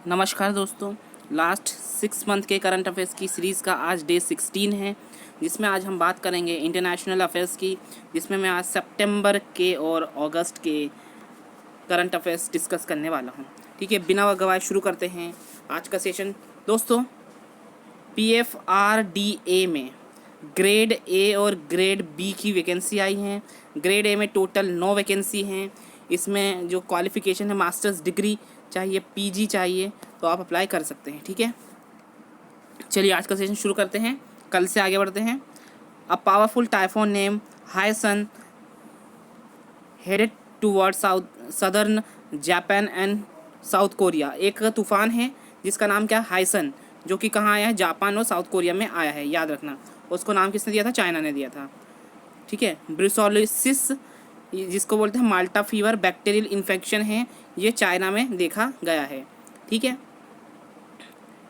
नमस्कार दोस्तों। Last 6 month के करंट अफेयर्स की सीरीज़ का आज डे 16 है, जिसमें आज हम बात करेंगे इंटरनेशनल अफेयर्स की, जिसमें मैं आज सितंबर के और अगस्त के करंट अफेयर्स डिस्कस करने वाला हूं। ठीक है, बिना गवाए शुरू करते हैं आज का सेशन। दोस्तों, PFRDA में ग्रेड ए और ग्रेड बी की वैकेंसी आई हैं। ग्रेड ए में टोटल 9 वैकेंसी हैं। इसमें जो क्वालिफ़िकेशन है, मास्टर्स डिग्री चाहिए, PG चाहिए, तो आप अप्लाई कर सकते हैं। ठीक है, चलिए आज का सेशन शुरू करते हैं, कल से आगे बढ़ते हैं। A powerful typhoon name हाइसन headed toward south southern Japan and south Korea. एक तूफान है जिसका नाम क्या है, हाइसन, जो कि कहाँ आया है, जापान और साउथ कोरिया में आया है, याद रखना। उसको नाम किसने दिया था, चाइना ने दिया था। ठीक है, ब्रुसोलिसिस जिसको बोलते हैं माल्टा फीवर, बैक्टीरियल इन्फेक्शन है, ये चाइना में देखा गया है। ठीक है,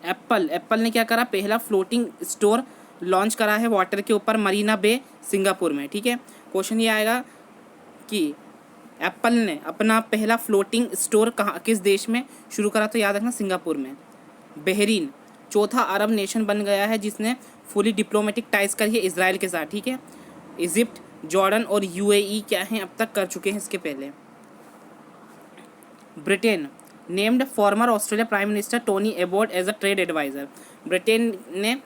एप्पल ने क्या करा, पहला फ्लोटिंग स्टोर लॉन्च करा है वाटर के ऊपर, मरीना बे, सिंगापुर में। ठीक है, क्वेश्चन ये आएगा कि एप्पल ने अपना पहला फ्लोटिंग स्टोर कहाँ, किस देश में शुरू करा, तो याद रखना सिंगापुर में। बहरीन चौथा अरब नेशन बन गया है जिसने फुली डिप्लोमेटिक टाइज करी है इजराइल के साथ। ठीक है, इजिप्ट, जॉर्डन और UAE क्या हैं, अब तक कर चुके हैं इसके पहले। Britain named former Australia prime minister Tony Abbott as a trade adviser. Britain ने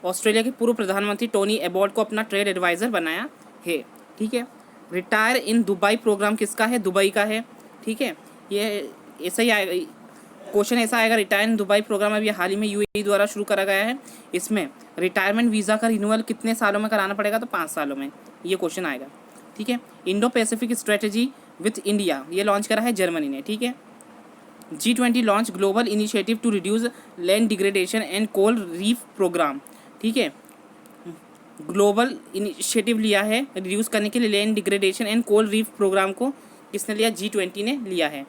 ऑस्ट्रेलिया के पूर्व प्रधानमंत्री टोनी एबॉट को अपना ट्रेड एडवाइज़र बनाया है। ठीक है, रिटायर इन दुबई प्रोग्राम किसका है, दुबई का है। ठीक है, ये ऐसा ही आएगा, क्वेश्चन ऐसा आएगा, रिटायर इन दुबई प्रोग्राम अभी हाल ही में UAE द्वारा शुरू करा गया है। इसमें रिटायरमेंट वीज़ा का रिन्यूअल कितने सालों में कराना पड़ेगा, तो 5 सालों में, ये क्वेश्चन आएगा। ठीक है, Indo Pacific strategy with India, ये लॉन्च करा है जर्मनी ने। ठीक है, G20 launch global initiative to reduce land degradation and coral reef program. ठीक है, ग्लोबल इनिशिएटिव लिया है रिड्यूस करने के लिए land degradation and coral reef program को, किसने लिया, G20 ने लिया है।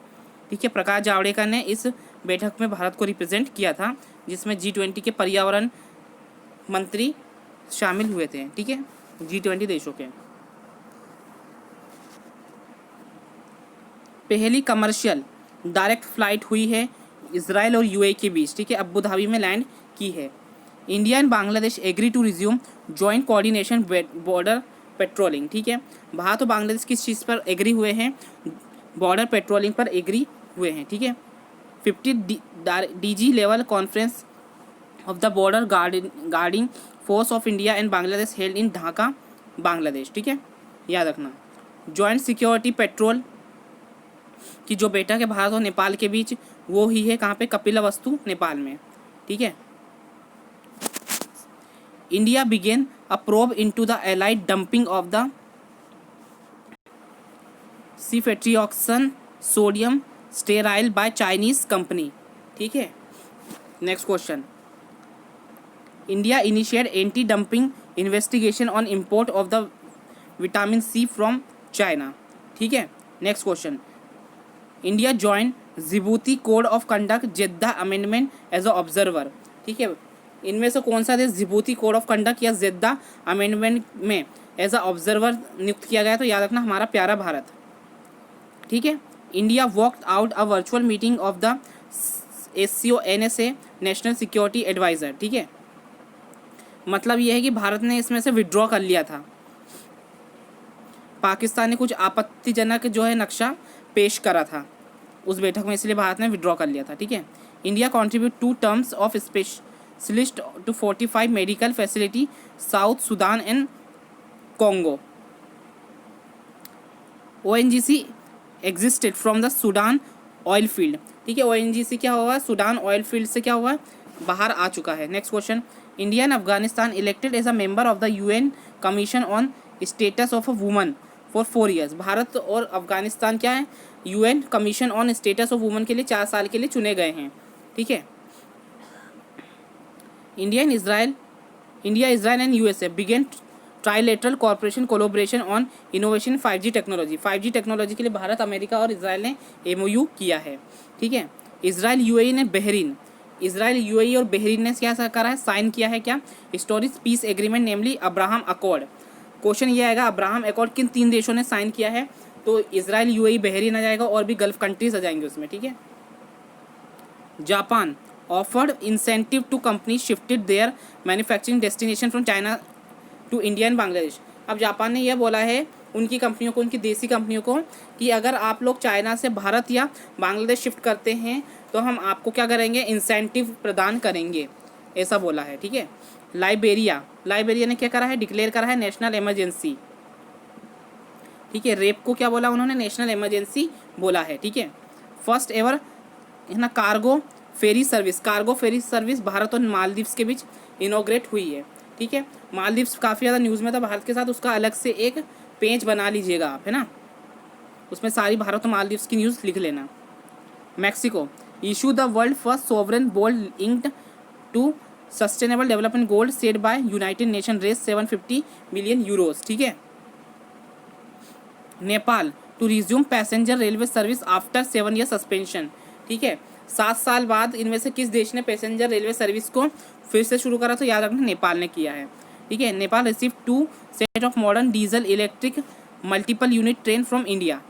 ठीक है, प्रकाश जावड़ेकर ने इस बैठक में भारत को रिप्रेजेंट किया था, जिसमें G20 के पर्यावरण मंत्री शामिल हुए थे। ठीक है, G20 देशों के। पहली कमर्शियल डायरेक्ट फ्लाइट हुई है इसराइल और UAE के बीच। ठीक है, अबू धाबी में लैंड की है। India and Bangladesh agree to resume joint coordination border patrolling. ठीक है, भारत और बांग्लादेश किस चीज़ पर एग्री हुए हैं, बॉर्डर पेट्रोलिंग पर एग्री हुए हैं। ठीक है, 50 DG level conference of the border guarding force of India and Bangladesh held in Dhaka, Bangladesh. ठीक है, याद रखना। जॉइंट सिक्योरिटी पेट्रोल की जो बैठक है भारत और नेपाल के बीच, वो ही है कहाँ पे, कपिलवस्तु, नेपाल में। ठीक है, India began a probe into the alleged dumping of the ceftriaxone sodium sterile by Chinese company. ठीक है, next question, India initiate anti dumping investigation on import of the vitamin C from China. ठीक है, next question, India join Djibouti code of conduct Jeddah amendment as a observer. ठीक है, इनमें से कौन सा देश जिबूती कोड ऑफ कंडक्ट या जेद्दा अमेंडमेंट में एज अ ऑब्जर्वर नियुक्त किया गया, तो याद रखना हमारा प्यारा भारत। ठीक है, India walked out a virtual meeting of the SCO NSA national security adviser. ठीक है, मतलब यह है कि भारत ने इसमें से विड्रॉ कर लिया था। पाकिस्तान ने कुछ आपत्तिजनक जो है नक्शा पेश करा था उस बैठक में, इसलिए भारत ने विड्रॉ कर लिया था। ठीक है, India contribute 2 terms of specialist to 45 medical facility South Sudan and Congo. ONGC existed from the Sudan oil field. ठीक है, ONGC क्या हुआ, सुडान ऑयल फील्ड से क्या हुआ, बाहर आ चुका है। Next question, India and Afghanistan elected as a member of the UN commission on status of a woman for 4 years। Bharat और अफगानिस्तान क्या है, UN commission on status of woman के लिए 4 साल के लिए चुने गए हैं। ठीक है, India Israel and USA begin trilateral corporation collaboration on innovation 5G technology. 5G technology के लिए भारत, अमेरिका और इजराइल ने MOU किया है। ठीक है, इसराइल UAE और बहरीन ने क्या करा है, साइन किया है क्या, हिस्टोरिक पीस एग्रीमेंट नेमली अब्राहम अकॉर्ड। क्वेश्चन ये आएगा, अब्राहम अकॉर्ड किन 3 देशों ने साइन किया है, तो इसराइल, UAE, बहरीन आ जाएगा, और भी गल्फ कंट्रीज आ जाएंगे उसमें। ठीक है, Japan offered incentive to company shifted their manufacturing destination from China to India and Bangladesh. अब जापान ने यह बोला है उनकी कंपनियों को, उनकी देसी कंपनियों को, कि अगर आप लोग चाइना से भारत या बांग्लादेश शिफ्ट करते हैं तो हम आपको क्या करेंगे, इंसेंटिव प्रदान करेंगे, ऐसा बोला है। ठीक है। लाइबेरिया ने क्या करा है, डिक्लेयर करा है नेशनल इमरजेंसी। ठीक है। रेप को क्या बोला उन्होंने, नेशनल इमरजेंसी बोला है। ठीक है। फर्स्ट एवर है ना कार्गो फेरी सर्विस भारत और मालदीव्स के बीच इनोग्रेट हुई है। ठीक है। मालदीव्स काफ़ी ज़्यादा न्यूज़ में था भारत के साथ, उसका अलग से एक पेज बना लीजिएगा आप, है ना, उसमें सारी भारत और मालदीव्स की न्यूज़ लिख लेना। Mexico issue the world first sovereign bond linked to sustainable development goals set by United Nation raise 750 million euros. ठीक है। Nepal to resume passenger railway service after 7 year suspension. ठीक है। 7 साल बाद इनमें से किस देश ने पैसेंजर रेलवे सर्विस को फिर से शुरू करा, तो याद रखना नेपाल ने किया है। ठीक है। Nepal receive 2 set of modern diesel electric multiple unit train from India.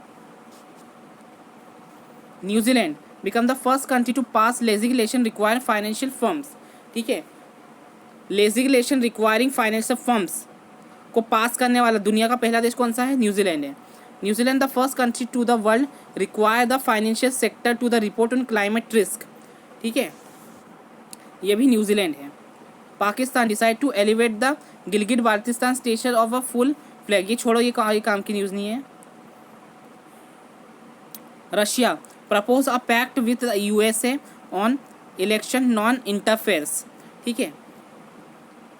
New Zealand become the first country to pass legislation require financial firms. ठीक है। लेजिस्लेशन रिक्वायरिंग फाइनेंशियल फर्म्स को पास करने वाला दुनिया का पहला देश कौन सा है, न्यूजीलैंड है। New Zealand the first country to the world require the financial sector to the report on climate risk. ठीक है। ये भी न्यूजीलैंड है। Pakistan decide to elevate the Gilgit Baltistan station of a full flag. ये छोड़ो, ये काम की न्यूज़ नहीं है। Russia propose a pact with USA on election non interference. ठीक है।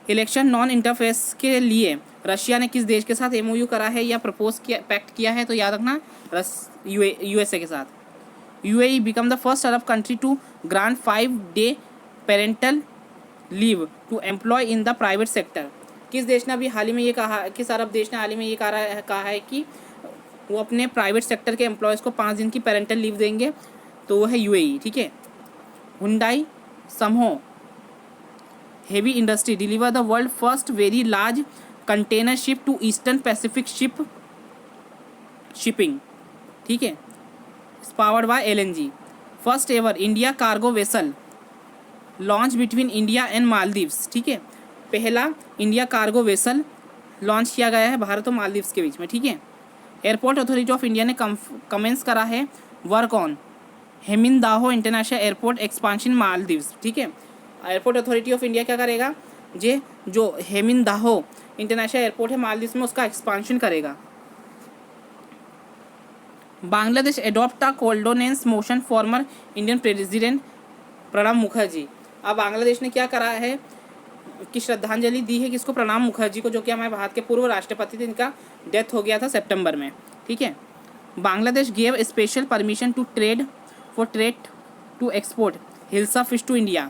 इलेक्शन नॉन इंटरफेयर्स के लिए रशिया ने किस देश के साथ एमओयू करा है या प्रपोज किया, पैक्ट किया है, तो याद रखना यूएसए के साथ। UAE become the first Arab country to grant 5 day parental leave to employ in the private sector. किस देश ने अभी हाल ही में ये कहा, किस अरब देश ने हाल ही में ये कहा है कि वो अपने प्राइवेट सेक्टर के एम्प्लॉयज़ को 5 दिन की पेरेंटल लीव देंगे, तो वो है यूएई। ठीक है। Hyundai Samho heavy industry deliver the world first very large container ship to Eastern Pacific Shipping. ठीक है। Powered by LNG. First ever India cargo vessel launch between India and Maldives. ठीक है। पहला इंडिया कार्गो वेसल लॉन्च किया गया है भारत और मालदीव्स के बीच में। ठीक है। एयरपोर्ट अथॉरिटी ऑफ इंडिया ने कमेंस करा है work on Hanimaadhoo international airport expansion Maldives. ठीक है। एयरपोर्ट अथॉरिटी ऑफ इंडिया क्या करेगा, जो हेमिनदाहो इंटरनेशनल एयरपोर्ट है मालदीव्स में, उसका एक्सपांशन करेगा। Bangladesh adopt a condolence motion former Indian president Pranab Mukherjee. अब बांग्लादेश ने क्या करा है कि श्रद्धांजलि दी है किसको, प्रणब मुखर्जी को, जो कि हमारे भारत के पूर्व राष्ट्रपति थे, इनका डेथ हो गया था सितंबर में। ठीक है। Bangladesh gave special permission to trade to export hilsa fish to India.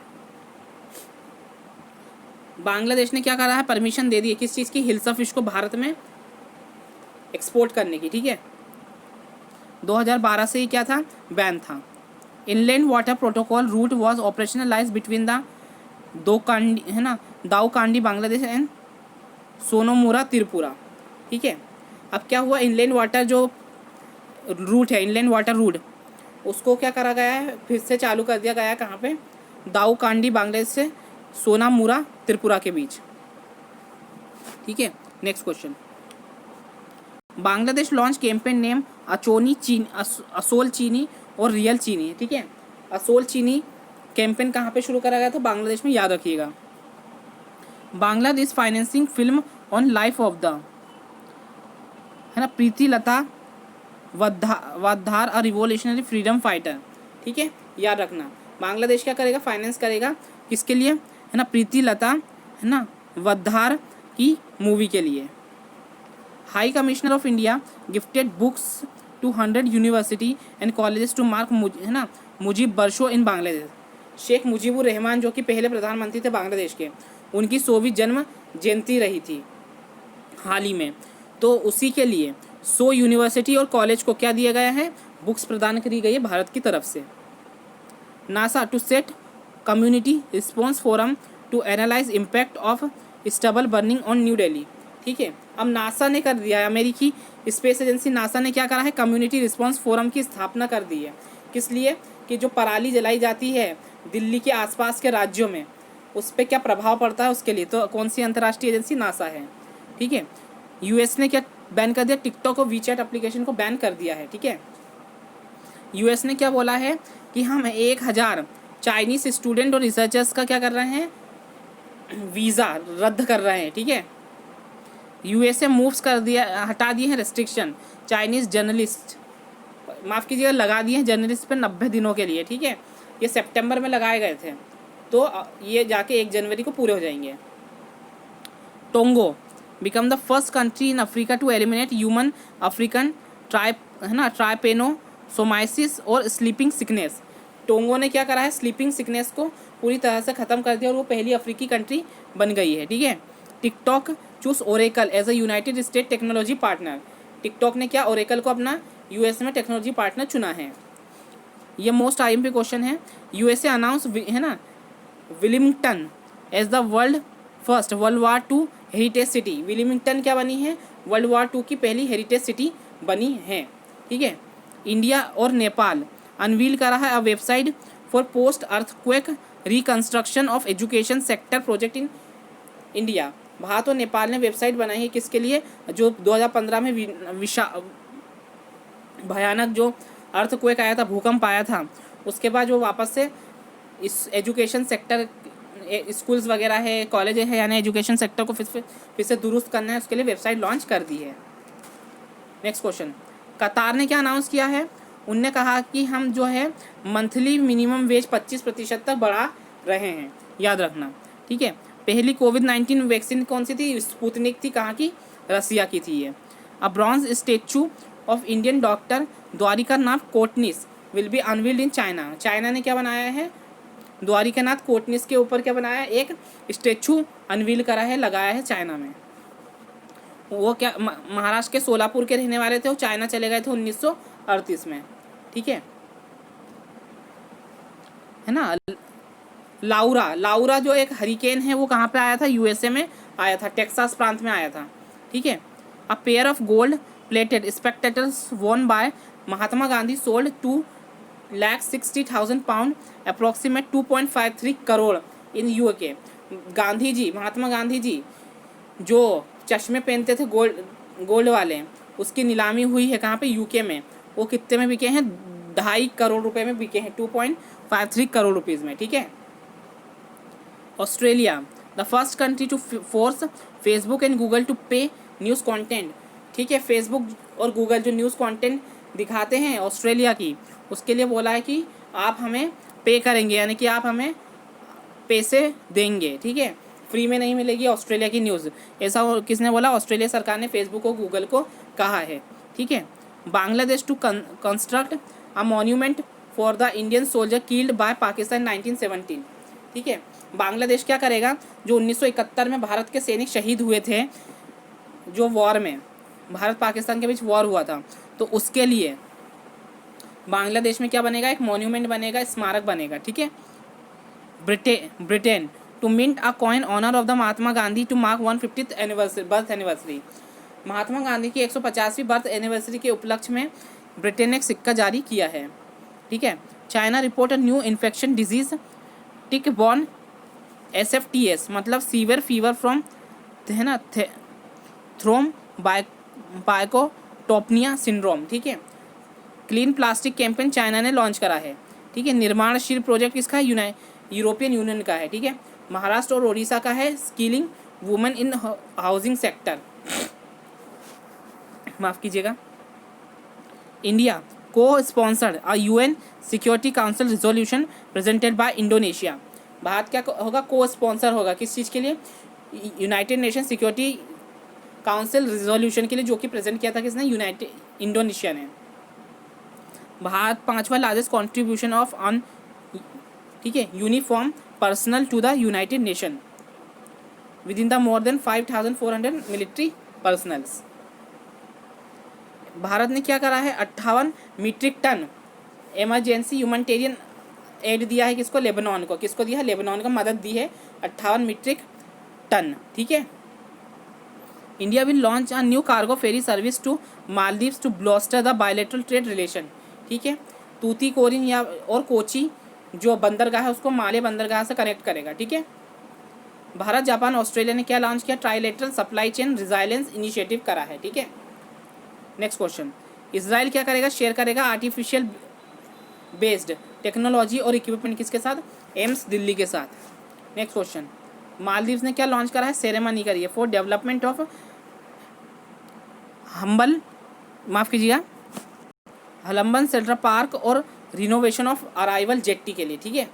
Bangladesh ने क्या करा है, परमिशन दे दी है किस चीज़ की, हिल्सा फिश को भारत में एक्सपोर्ट करने की। ठीक है। 2012 से ही क्या था, बैन था। Inland water protocol route was operationalise between the Daudkandi Bangladesh and Sonamura Tripura. ठीक है। अब क्या हुआ, इनलैंड वाटर जो रूट है, इनलैंड वाटर रूट, उसको क्या करा गया है, फिर से चालू कर दिया गया है। कहाँ पे, दाऊकांडी बांग्लादेश से सोनामुरा त्रिपुरा के बीच। ठीक है। Next question, Bangladesh launch campaign name असोल चीनी और रियल चीनी। ठीक है। असोल चीनी कैंपेन कहाँ पे शुरू करा गया था, बांग्लादेश में, याद रखिएगा। Bangladesh financing film on life of the, है ना, प्रीति लता वाधार अ रिवोल्यूशनरी फ्रीडम फाइटर। ठीक है। याद रखना, बांग्लादेश क्या करेगा, फाइनेंस करेगा किसके लिए, है ना, प्रीति लता, है ना, वाधार की मूवी के लिए। High commissioner of India gifted books to 100 university and colleges to mark, है ना, मुजीब बरसो इन बांग्लादेश। शेख मुजीबुर रहमान जो कि पहले प्रधानमंत्री थे बांग्लादेश के, उनकी 100वीं जन्म जयंती रही थी हाल ही में, तो उसी के लिए 100 यूनिवर्सिटी और कॉलेज को क्या दिया गया है, बुक्स प्रदान करी गई है भारत की तरफ से। NASA to set community response forum to analyse impact of stubble burning on New Delhi. ठीक है। अब नासा ने कर दिया है, अमेरिकी स्पेस एजेंसी नासा ने क्या करा है, कम्युनिटी रिस्पॉन्स फोरम की स्थापना कर दी है। किस लिए कि जो पराली जलाई जाती है दिल्ली के आसपास के राज्यों में, उस पर क्या प्रभाव पड़ता है उसके लिए। तो कौन सी अंतर्राष्ट्रीय एजेंसी? नासा है। ठीक है। यूएस ने क्या बैन कर दिया? टिकटॉक और वीचैट एप्लीकेशन को बैन कर दिया है। ठीक है। यूएस ने क्या बोला है कि हम 1000 चाइनीज स्टूडेंट और रिसर्चर्स का क्या कर रहे हैं? वीज़ा रद्द कर रहे हैं। ठीक है। यूएसए मूव्स कर दिया, हटा दिए हैं रेस्ट्रिक्शन चाइनीज़ जर्नलिस्ट, माफ़ कीजिएगा, लगा दिए हैं जर्नलिस्ट पर 90 दिनों के लिए। ठीक है। ये सितंबर में लगाए गए थे, तो ये जाके 1 जनवरी को पूरे हो जाएंगे। Togo become the first country in Africa to eliminate human African trypanosomiasis और स्लीपिंग सिकनेस। टोंगो ने क्या करा है? स्लीपिंग सिकनेस को पूरी तरह से ख़त्म कर दिया और वो पहली अफ्रीकी कंट्री बन गई है। ठीक है। TikTok choose Oracle as a United State technology partner. TikTok ने क्या ओरेकल को अपना यूएस में टेक्नोलॉजी पार्टनर चुना है। ये मोस्ट IMP क्वेश्चन है। USA announce Wellington as the first world war 2 heritage city. Wellington क्या बनी है? वर्ल्ड वार 2 की पहली हेरिटेज सिटी बनी है। ठीक है। इंडिया और नेपाल अनवील करा है a website for post earthquake reconstruction of education sector project in India. Bharat और नेपाल ने वेबसाइट बनाई है किसके लिए? जो 2015 में भयानक जो अर्थक्वेक आया था, भूकंप आया था, उसके बाद जो वापस से इस एजुकेशन सेक्टर, स्कूल्स वगैरह है, कॉलेज है, यानी एजुकेशन सेक्टर को फिर से दुरुस्त करना है, उसके लिए वेबसाइट लॉन्च कर दी है। नेक्स्ट क्वेश्चन, कतार ने क्या अनाउंस किया है? उनने कहा कि हम जो है मंथली मिनिमम वेज 25% तक बढ़ा रहे हैं, याद रखना। ठीक है। पहली कोविड-19 वैक्सीन कौन सी थी? स्पुतनिक थी। कहाँ की? रसिया की थी ये। A bronze statue of Indian doctor Dwarkanath Kotnis will be unveiled in China. China ने क्या बनाया है? द्वारिकानाथ कोटनिस के ऊपर क्या बनाया है? एक स्टेचू अनवील करा है, लगाया है चाइना में। वो क्या महाराष्ट्र के सोलापुर के रहने वाले थे, वो चाइना चले गए थे 1938 में। ठीक है ना। लाउरा जो एक हरिकेन है, वो कहाँ पे आया था? यूएसए में आया था, टेक्सास प्रांत में आया था। ठीक है। A pair of gold plated spectators worn by Mahatma Gandhi sold 2,60,000 pound approximate 2.53 crore in UK. Gandhi ji, Mahatma Gandhi ji जो चश्मे पहनते थे गोल्ड वाले, उसकी नीलामी हुई है कहाँ पे? यूके में। वो कितने में बिके हैं? 2.5 करोड़ रुपए में बिके हैं, 2.53 करोड़ रुपीज़ में। ठीक है। Australia the first country to force Facebook and Google to pay news content. ठीक है। फेसबुक और गूगल जो न्यूज़ कंटेंट दिखाते हैं ऑस्ट्रेलिया की, उसके लिए बोला है कि आप हमें पे करेंगे, यानी कि आप हमें पैसे देंगे। ठीक है। फ्री में नहीं मिलेगी ऑस्ट्रेलिया की न्यूज़। ऐसा किसने बोला? ऑस्ट्रेलिया सरकार ने फेसबुक और गूगल को कहा है। ठीक है। Bangladesh to construct a monument for the Indian soldier killed by Pakistan 1917। ठीक है। बांग्लादेश क्या करेगा? जो 1971 में भारत के सैनिक शहीद हुए थे, जो वॉर में भारत पाकिस्तान के बीच वॉर हुआ था, तो उसके लिए बांग्लादेश में क्या बनेगा? एक मॉन्यूमेंट बनेगा, स्मारक बनेगा। ठीक है। Britain to mint a coin honour of the Mahatma Gandhi to mark 150th birth anniversary. Mahatma Gandhi की 150वीं बर्थ एनिवर्सरी के उपलक्ष्य में ब्रिटेन ने एक सिक्का जारी किया है। ठीक है। China report a new infection disease tick born SFTS, मतलब सीवियर फीवर फ्रॉम है ना बायकोटोपनिया सिंड्रोम। ठीक है। क्लीन प्लास्टिक कैंपेन चाइना ने लॉन्च करा है। ठीक है। निर्माणशील प्रोजेक्ट किसका है? यूरोपियन यूनियन का है। ठीक है। महाराष्ट्र और ओडिशा का है skilling women in housing sector, माफ़ कीजिएगा। इंडिया को sponsored a UN security council resolution presented by Indonesia. Bharat क्या होगा? को स्पॉन्सर होगा किस चीज़ के लिए? United nation security council resolution के लिए, जो कि प्रेजेंट किया था किसने? इंडोनेशिया ने। भारत 5वां लार्जेस्ट कॉन्ट्रीब्यूशन ऑफ ऑन, ठीक है, uniform personal to the United Nation within the more than 5,400 military personals. भारत ने क्या करा है? 58 metric ton emergency humanitarian aid दिया है किसको? लेबनान को। किसको दिया है? लेबनान को मदद दी है 58 मीट्रिक टन। ठीक है। India will launch a new cargo ferry service to Maldives to bolster the bilateral trade relation. ठीक है। तूतीकोरिन या और कोची जो बंदरगाह है उसको माले बंदरगाह से कनेक्ट करेगा। ठीक है। भारत, जापान, ऑस्ट्रेलिया ने क्या लॉन्च किया? Trilateral supply chain resilience initiative करा है। ठीक है। नेक्स्ट क्वेश्चन, इजराइल क्या करेगा? शेयर करेगा आर्टिफिशियल बेस्ड टेक्नोलॉजी और इक्विपमेंट किसके साथ? एम्स दिल्ली के साथ। नेक्स्ट क्वेश्चन, मालदीव्स ने क्या लॉन्च करा है? सेरेमनी करी है फॉर डेवलपमेंट ऑफ हलम्बन सेंट्रल पार्क और रिनोवेशन ऑफ अराइवल जेट्टी के लिए। ठीक है,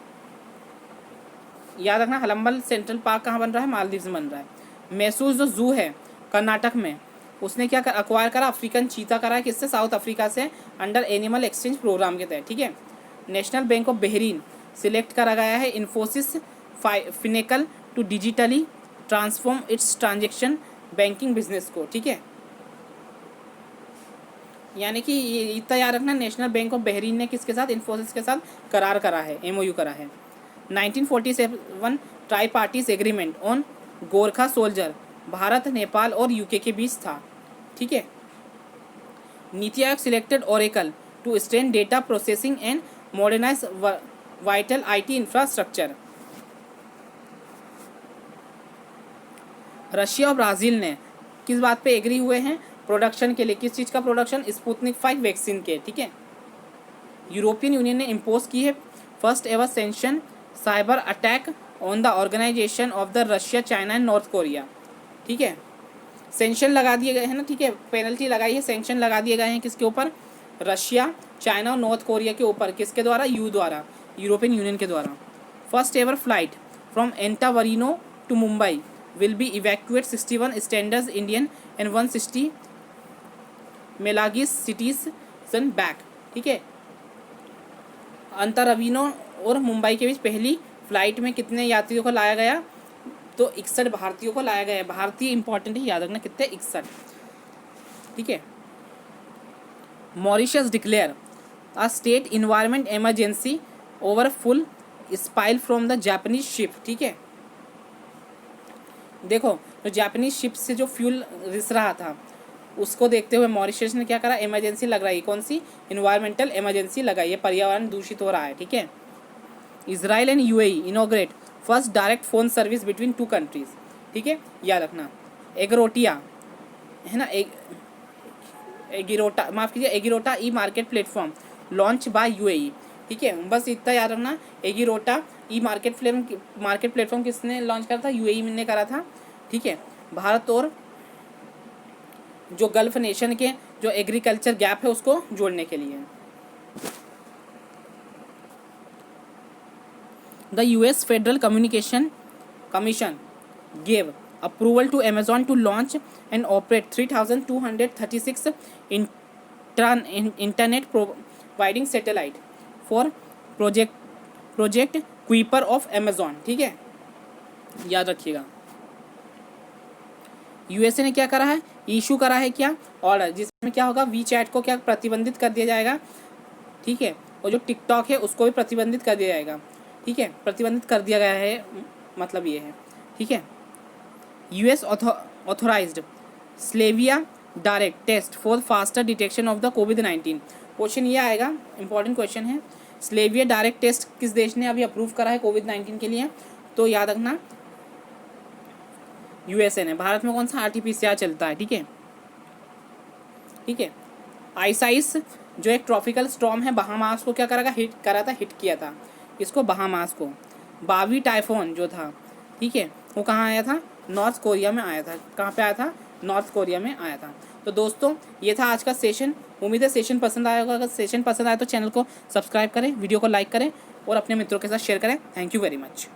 याद रखना हलम्बन सेंट्रल पार्क कहाँ बन रहा है? मालदीव्स में बन रहा है। मैसूर जो जू है कर्नाटक में, उसने क्या अक्वायर करा? अफ्रीकन चीता करा है। किससे? साउथ अफ्रीका से, अंडर एनिमल एक्सचेंज प्रोग्राम के तहत। ठीक है। National bank of Bahrain select करा गया है Infosys Finacle to digitally transform its transaction banking business को। ठीक है, यानी कि इतना याद रखना, नेशनल बैंक ऑफ बहरीन ने किसके साथ? इन्फोसिस के साथ करार करा है, MOU करा है। 1947 tri parties agreement on Gorkha soldier Bharat, Nepal और UK के बीच था। ठीक है। NITI Aayog selected Oracle to strain data processing and modernise vital IT infrastructure. Russia और ब्राज़ील ने किस बात पे एग्री हुए हैं? प्रोडक्शन के लिए। किस चीज़ का प्रोडक्शन? स्पुतनिक 5 वैक्सीन के। ठीक है। यूरोपियन यूनियन ने इम्पोज की है first ever sanction cyber attack on the organisation of the Russia, China and North Korea. ठीक है, सैंक्शन लगा दिए गए हैं ना। ठीक है, पेनल्टी लगाई है, सैंक्शन लगा दिए गए हैं किसके ऊपर? रशिया, चाइना और नॉर्थ कोरिया के ऊपर। किसके द्वारा? द्वारा, यूरोपियन यूनियन के द्वारा। First ever flight from Antananarivo to Mumbai will be evacuate 61 standards Indian and 160 Malagasy citizen back. ठीक है, अंतरविनो और मुंबई के बीच पहली फ्लाइट में कितने यात्रियों को लाया गया? तो 61 भारतीयों को लाया गया है। भारतीय इंपॉर्टेंट है, याद रखना कितने? 61। ठीक है। Mauritius declare a state environment emergency over full स्पाइल from the Japanese ship. ठीक है, देखो तो जापानीज शिप से जो फ्यूल रिस रहा था उसको देखते हुए मॉरिशस ने क्या करा? इमरजेंसी लगाई। कौन सी? इन्वायरमेंटल इमरजेंसी लगाई है, पर्यावरण दूषित हो रहा है। ठीक है। Israel and UAE इनोग्रेट first direct phone service between 2 countries. ठीक है, याद रखना। एग्रोटिया है ना, एगिरोटा, माफ़ कीजिए, एगिरोटा e market platform launch by UAE। ठीक है, बस इतना याद रखना। एगिरोटा ई मार्केट प्लेटफॉर्म किसने लॉन्च करा था? UAE ने करा था। ठीक है, भारत और जो गल्फ नेशन के जो एग्रीकल्चर गैप है उसको जोड़ने के लिए। The US federal communication commission gave approval to Amazon to launch and operate 3,236 internet providing satellite for project Kuiper of Amazon। ठीक है, याद रखिएगा। USA ने क्या करा है? इशू करा है क्या? ऑर्डर, जिसमें क्या होगा? WeChat को क्या प्रतिबंधित कर दिया जाएगा। ठीक है, और जो TikTok है उसको भी प्रतिबंधित कर दिया जाएगा। ठीक है, प्रतिबंधित कर दिया गया है, मतलब ये है। ठीक है। US authorized saliva direct test for faster detection of the COVID-19। Question ये आएगा, इंपॉर्टेंट क्वेश्चन है। स्लेविया डायरेक्ट टेस्ट किस देश ने अभी अप्रूव करा है COVID-19 के लिए? तो याद रखना USA ने। भारत में कौन सा? RT-PCR चलता है। ठीक है। ठीक है, आइसाइस जो एक ट्रॉपिकल स्टॉर्म है बहामास को क्या करा? हिट किया था। इसको बहामास को। बावी टाइफोन जो था, ठीक है, वो कहाँ आया था? नॉर्थ कोरिया में आया था। कहाँ पे आया था? नॉर्थ कोरिया में आया था। तो दोस्तों ये था आज का सेशन। उम्मीद है सेशन पसंद आया होगा। अगर सेशन पसंद आया तो चैनल को सब्सक्राइब करें, वीडियो को लाइक करें और अपने मित्रों के साथ शेयर करें। Thank you very much.